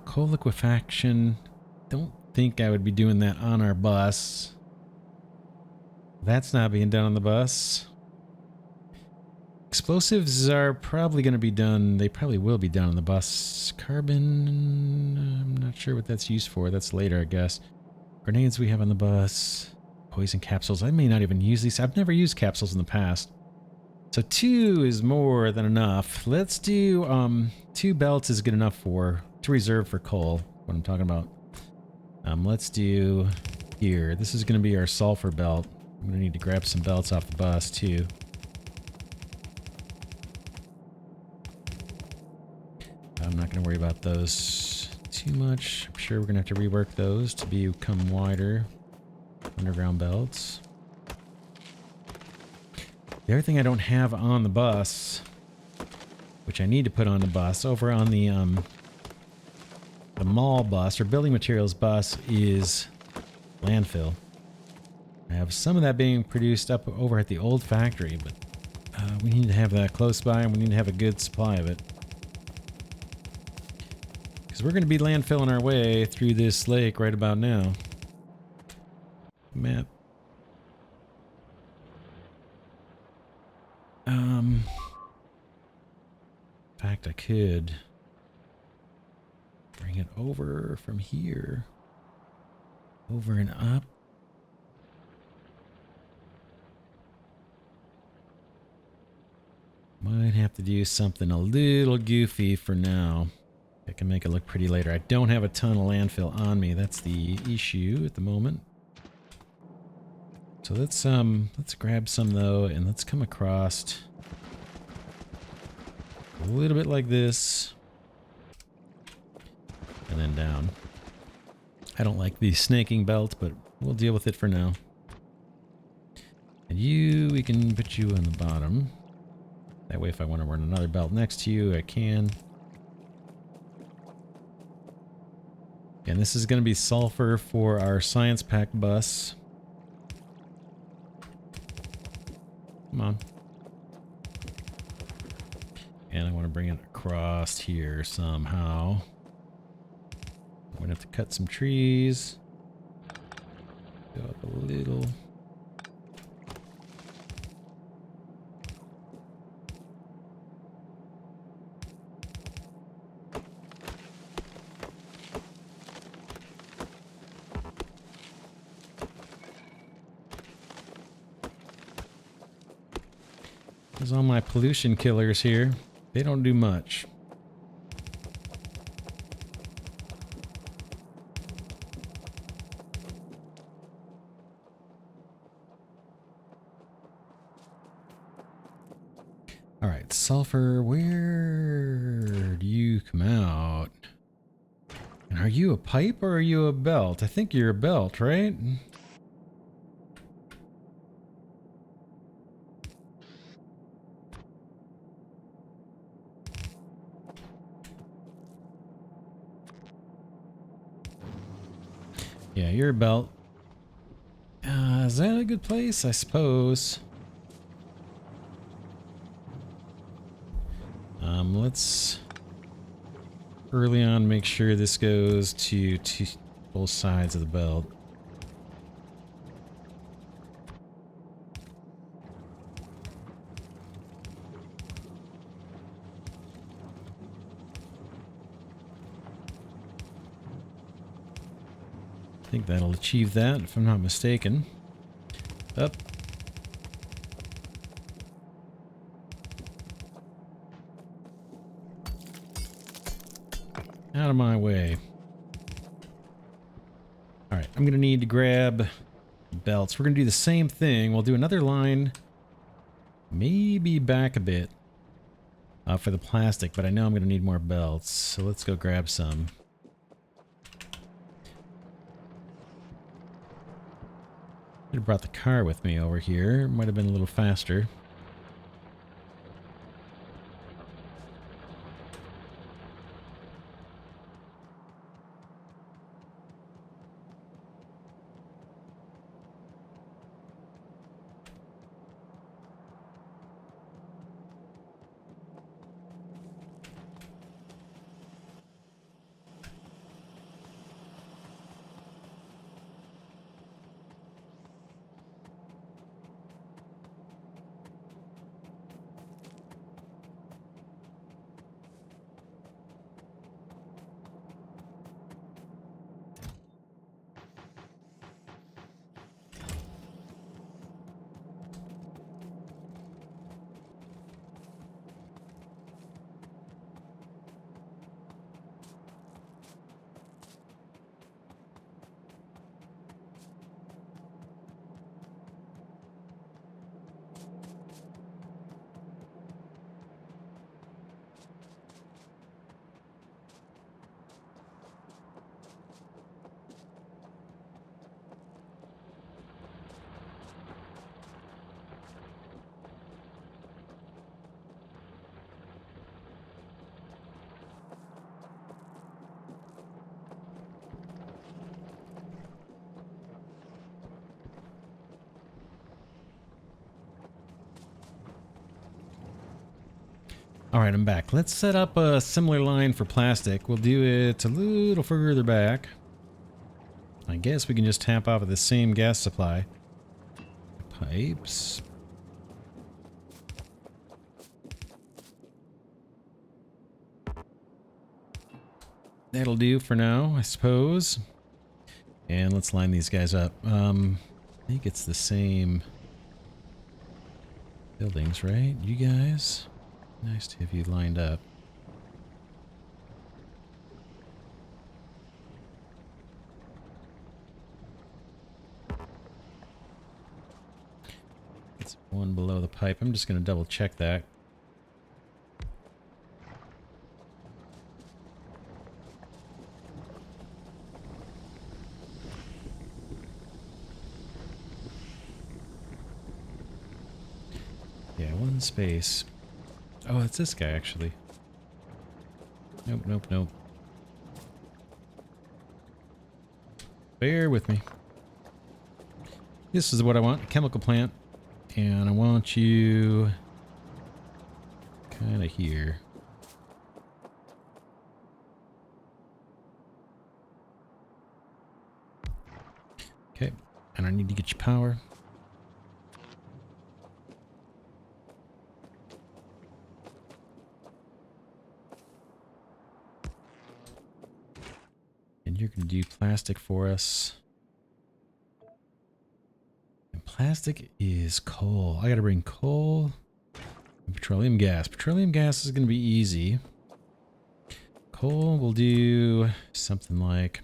Coal liquefaction. Don't think I would be doing that on our bus. That's not being done on the bus. Explosives are probably going to be done. They probably will be done on the bus. Carbon, I'm not sure what that's used for. That's later, I guess. Grenades we have on the bus. Poison capsules. I may not even use these. I've never used capsules in the past. So 2 is more than enough. Let's do 2 belts is good enough to reserve for coal. What I'm talking about. Let's do here. This is going to be our sulfur belt. I'm going to need to grab some belts off the bus too. I'm not going to worry about those too much. I'm sure we're going to have to rework those to become wider underground belts. The other thing I don't have on the bus, which I need to put on the bus, over on the mall bus or building materials bus, is landfill. I have some of that being produced up over at the old factory, but we need to have that close by and we need to have a good supply of it. Because we're going to be landfilling our way through this lake right about now. Map. In fact, I could bring it over from here. Over and up. Might have to do something a little goofy for now. I can make it look pretty later. I don't have a ton of landfill on me. That's the issue at the moment. So let's grab some though, and let's come across a little bit like this, and then down. I don't like the snaking belt, but we'll deal with it for now. And we can put you on the bottom. That way, if I want to run another belt next to you, I can. And this is going to be sulfur for our science pack bus. Come on. And I want to bring it across here somehow. I'm going to have to cut some trees. Go up a little. There's all my pollution killers here. They don't do much. All right, sulfur, where do you come out? And are you a pipe or are you a belt? I think you're a belt, right? Yeah, you're a belt. Is that a good place? I suppose. Let's early on make sure this goes to both sides of the belt. I think that'll achieve that, if I'm not mistaken. Up. Out of my way. Alright, I'm going to need to grab belts. We're going to do the same thing. We'll do another line. Maybe back a bit for the plastic, but I know I'm going to need more belts. So let's go grab some. Should have brought the car with me over here. Might have been a little faster. All right, I'm back. Let's set up a similar line for plastic. We'll do it a little further back. I guess we can just tap off of the same gas supply. Pipes. That'll do for now, I suppose. And let's line these guys up. I think it's the same buildings, right? You guys? Nice to have you lined up. It's one below the pipe. I'm just going to double check that. Yeah, one space. Oh, it's this guy, actually. Nope, nope, nope. Bear with me. This is what I want, a chemical plant. And I want you kind of here. Okay, and I need to get you power. And you're going to do plastic for us. And plastic is coal. I got to bring coal and petroleum gas. Petroleum gas is going to be easy. Coal, we'll do something like...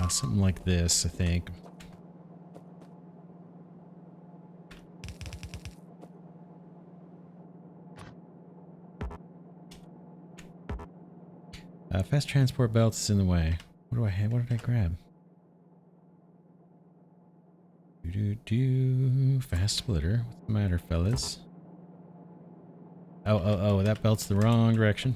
something like this, I think. Fast transport belts is in the way. What do I have? What did I grab? Fast splitter. What's the matter, fellas? Oh, that belt's the wrong direction.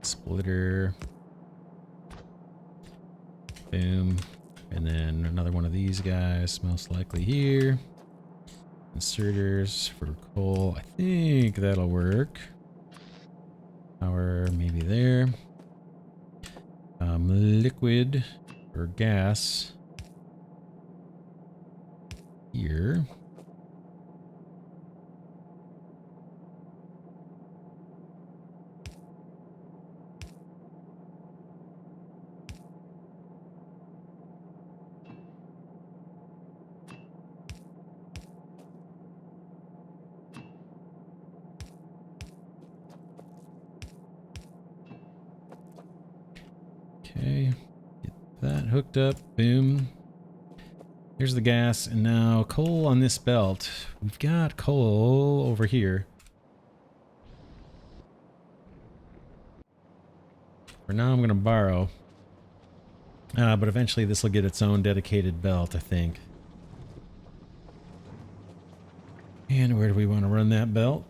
Splitter. Boom. And then another one of these guys, most likely here. Inserters for coal. I think that'll work. Power maybe there. Liquid or gas here. Okay, get that hooked up. Boom. Here's the gas, and now coal on this belt. We've got coal over here. For now, I'm going to borrow. But eventually this will get its own dedicated belt, I think. And where do we want to run that belt?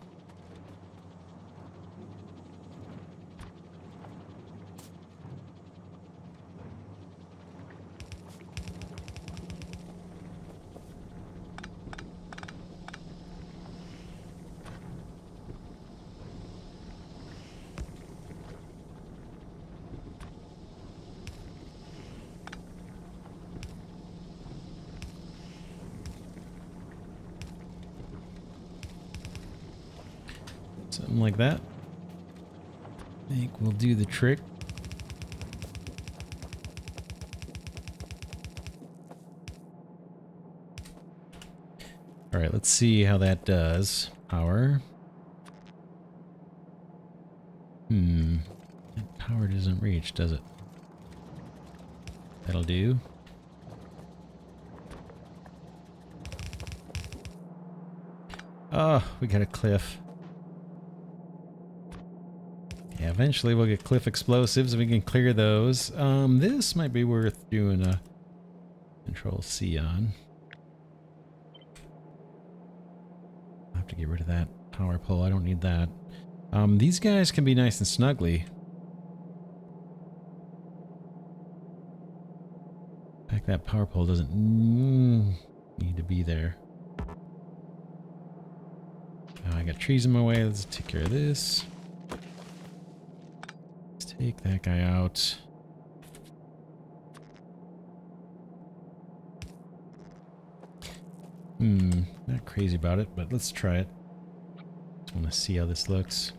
Something like that. I think we'll do the trick. All right, let's see how that does. Power. That power doesn't reach, does it? That'll do. Oh, we got a cliff. Yeah, eventually we'll get cliff explosives and we can clear those. This might be worth doing a Control C on. I'll have to get rid of that power pole. I don't need that. These guys can be nice and snuggly. Like that power pole doesn't need to be there. Oh, I got trees in my way. Let's take care of this. Let's take that guy out. Not crazy about it, but let's try it. Just want to see how this looks.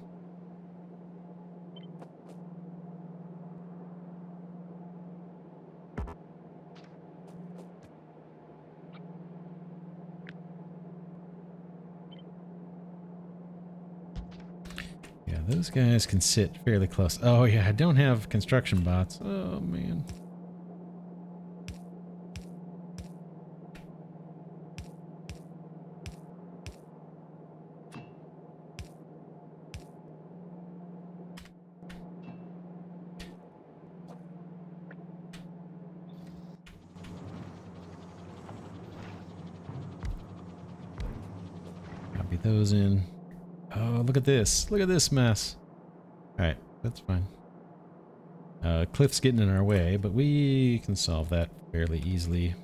Yeah, those guys can sit fairly close. Oh yeah, I don't have construction bots. Oh man. Copy those in. Oh, look at this. Look at this mess. Alright, that's fine. Cliff's getting in our way, but we can solve that fairly easily.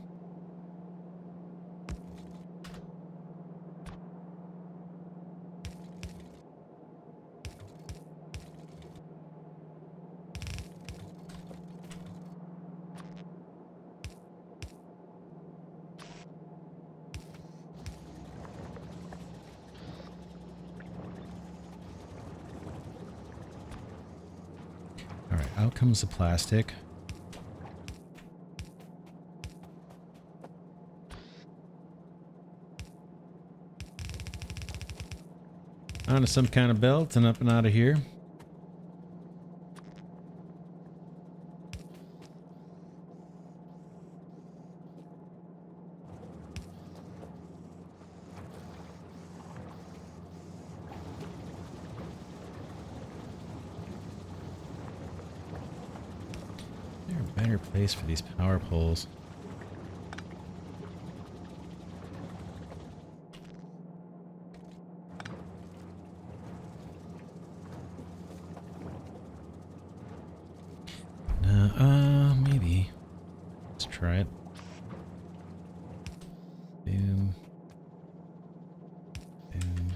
Alright, out comes the plastic. Onto some kind of belt and up and out of here. Is there a better place for these power poles? Maybe. Let's try it. Boom. Boom.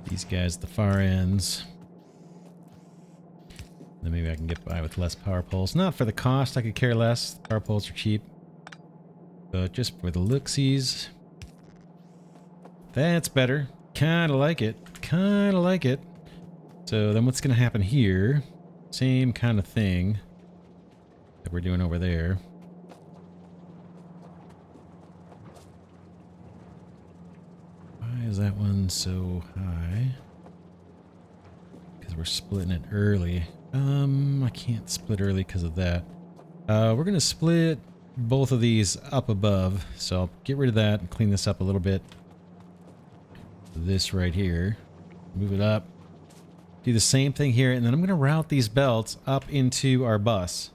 These guys at the far ends. Then maybe I can get by with less power poles. Not for the cost, I could care less. Power poles are cheap. But just for the looksies. That's better. Kinda like it. Kinda like it. So then what's gonna happen here? Same kind of thing that we're doing over there. Why is that one so high? Because we're splitting it early. I can't split early because of that. We're gonna split both of these up above. So I'll get rid of that and clean this up a little bit. This right here. Move it up. Do the same thing here, and then I'm going to route these belts up into our bus.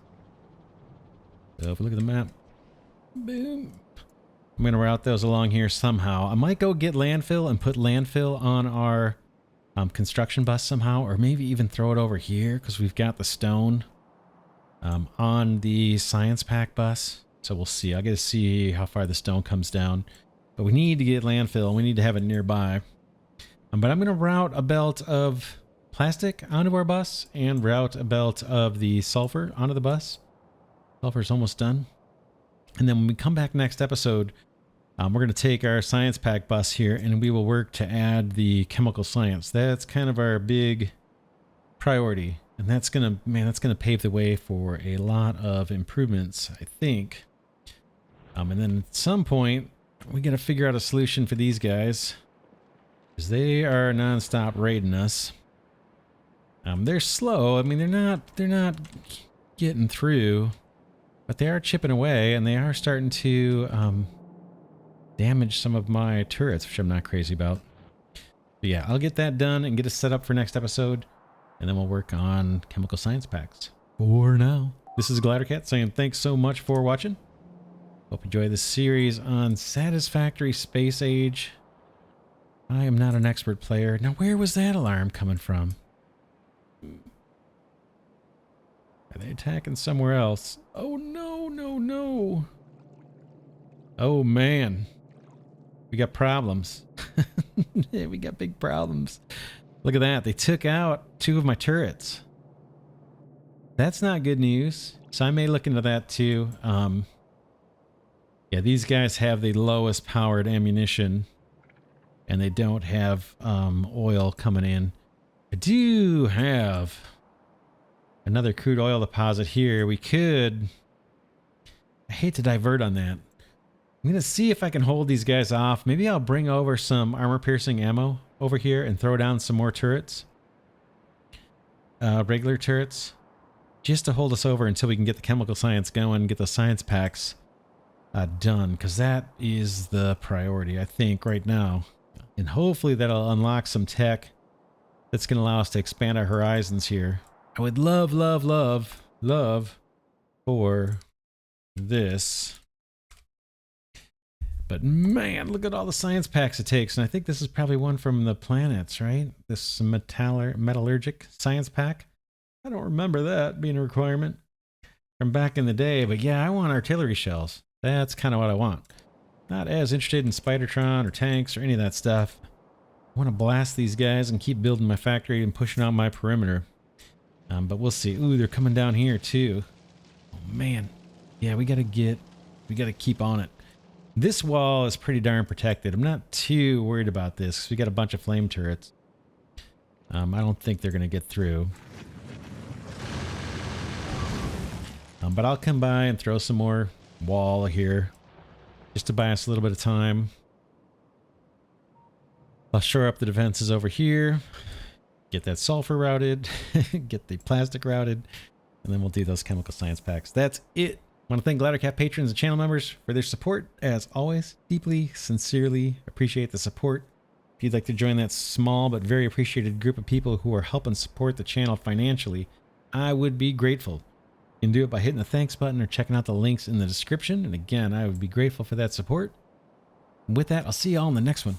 So if we look at the map, boom. I'm going to route those along here somehow. I might go get landfill and put landfill on our construction bus somehow, or maybe even throw it over here because we've got the stone on the science pack bus. So we'll see. I got to see how far the stone comes down. But we need to get landfill. We need to have it nearby. But I'm going to route a belt of plastic onto our bus and route a belt of the sulfur onto the bus. Sulfur's almost done. And then when we come back next episode, we're going to take our science pack bus here and we will work to add the chemical science. That's kind of our big priority. And that's going to, man, that's going to pave the way for a lot of improvements, I think. And then at some point, we got to figure out a solution for these guys. Because they are nonstop raiding us. They're slow. I mean, they're not getting through, but they are chipping away, and they are starting to damage some of my turrets, which I'm not crazy about. But yeah, I'll get that done and get us set up for next episode, and then we'll work on chemical science packs. For now, this is Glidercat saying thanks so much for watching. Hope you enjoy this series on Satisfactory Space Age. I am not an expert player. Now, where was that alarm coming from? Are they attacking somewhere else? Oh, no, no, no. Oh, man. We got problems. Yeah, we got big problems. Look at that. They took out 2 of my turrets. That's not good news. So I may look into that too. Yeah, these guys have the lowest powered ammunition. And they don't have oil coming in. I do have another crude oil deposit here. We could... I hate to divert on that. I'm going to see if I can hold these guys off. Maybe I'll bring over some armor-piercing ammo over here and throw down some more turrets. Regular turrets. Just to hold us over until we can get the chemical science going and get the science packs done. Because that is the priority, I think, right now. And hopefully that'll unlock some tech that's going to allow us to expand our horizons here. I would love, love, love, love for this. But man, look at all the science packs it takes. And I think this is probably one from the planets, right? This metallurgic science pack. I don't remember that being a requirement from back in the day. But yeah, I want artillery shells. That's kind of what I want. Not as interested in Spidertron or tanks or any of that stuff. I want to blast these guys and keep building my factory and pushing out my perimeter. But we'll see. Ooh, they're coming down here too. Oh man. Yeah, we got to keep on it. This wall is pretty darn protected. I'm not too worried about this. We got a bunch of flame turrets. I don't think they're going to get through. But I'll come by and throw some more wall here just to buy us a little bit of time. I'll shore up the defenses over here, get that sulfur routed, get the plastic routed, and then we'll do those chemical science packs. That's it. I want to thank Glidercat patrons and channel members for their support. As always, deeply, sincerely appreciate the support. If you'd like to join that small but very appreciated group of people who are helping support the channel financially, I would be grateful. You can do it by hitting the thanks button or checking out the links in the description. And again, I would be grateful for that support. And with that, I'll see you all in the next one.